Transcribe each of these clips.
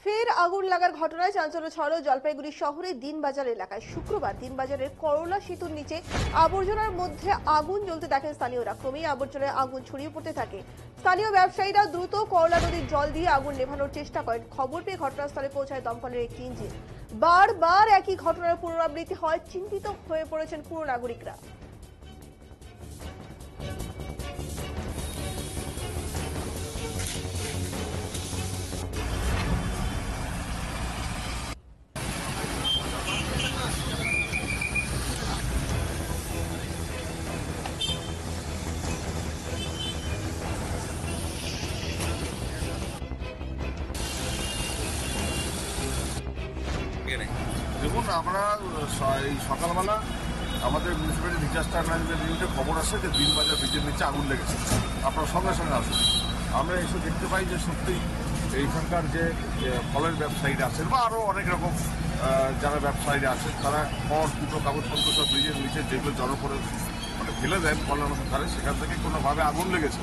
ফের আগুন লাগার ঘটনায় চাঞ্চল্য ছড়ালো জলপাইগুড়ি শহরের দিনবাজার এলাকায়। শুক্রবার দিনবাজারের করলা সেতুর নিচে আবর্জনার মধ্যে আগুন জ্বলতে দেখেন স্থানীয়রা। ক্রমেই আবর্জনায় আগুন ছড়িয়ে পড়তে থাকে। স্থানীয় ব্যবসায়ীরা দ্রুত করলা নদীর জল দিয়ে আগুন নেভানোর চেষ্টা করেন। খবর পেয়ে ঘটনাস্থলে পৌঁছায় দমকলের একটি ইঞ্জিন। বারবার একই ঘটনার পুনরাবৃত্তি হয়, চিন্তিত হয়ে পড়েছেন পুর নাগরিকরা। দেখুন, আমরা এই সকালবেলা আমাদের মিউনিসিপ্যালিটি ডিজাস্টার ম্যানেজমেন্ট ইউনিটে খবর আসে যে দিনবাজার ব্রিজের নিচে আগুন লেগেছে। আপনার সঙ্গে সঙ্গে আসুন। আমরা এসে দেখতে পাই যে সত্যিই এইখানকার যে ফলের ব্যবসায়ীরা আছেন বা আরও অনেক রকম যারা ব্যবসায়ীরা আছেন, তারা খড় দুটো কাগজপত্র সব ব্রিজের নিচে যেগুলো জড়ো করে ফেলে দেন কল্যাণ ধারে, সেখান থেকে কোনোভাবে আগুন লেগেছে।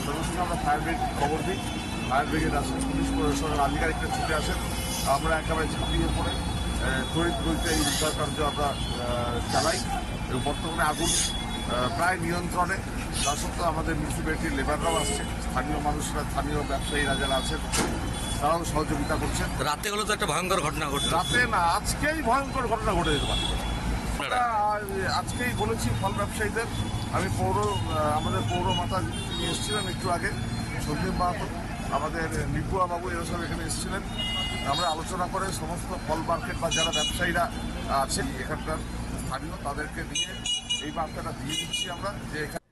সঙ্গে সঙ্গে আমরা ফায়ার ব্রিগেড খবর দিই, ফায়ার ব্রিগেড আসেন, পুলিশ প্রশাসনের আধিকারিকরা ছুটে আসেন। আমরা একেবারে ঝাঁপিয়ে পড়ে তড়িৎ গতিতে এই উদ্ধার কার্য আমরা চালাই এবং বর্তমানে আগুন প্রায় নিয়ন্ত্রণে। তা সত্ত্বেও আমাদের মিউনিসিপ্যালিটির লেবাররাও আসছে, স্থানীয় মানুষরা, স্থানীয় ব্যবসায়ীরা যারা আছেন তারাও সহযোগিতা করছেন। রাতে হলো তো একটা ভয়ঙ্কর ঘটনা ঘটছে। রাতে না, আজকেই ভয়ঙ্কর ঘটনা ঘটে যেতে পারে। আজকেই বলেছি ফল ব্যবসায়ীদের। আমি আমাদের পৌরমাতা তিনি এসেছিলেন একটু আগে, সন্দীপ মাহাতো, আমাদের নিপুয়া বাবু, এরা সব এখানে এসেছিলেন। আমরা আলোচনা করে সমস্ত ফল মার্কেট বা যারা ব্যবসায়ীরা আছেন এখানকার স্থানীয়, তাদেরকে নিয়ে এই বার্তাটা দিয়ে দিচ্ছি আমরা যে এখানে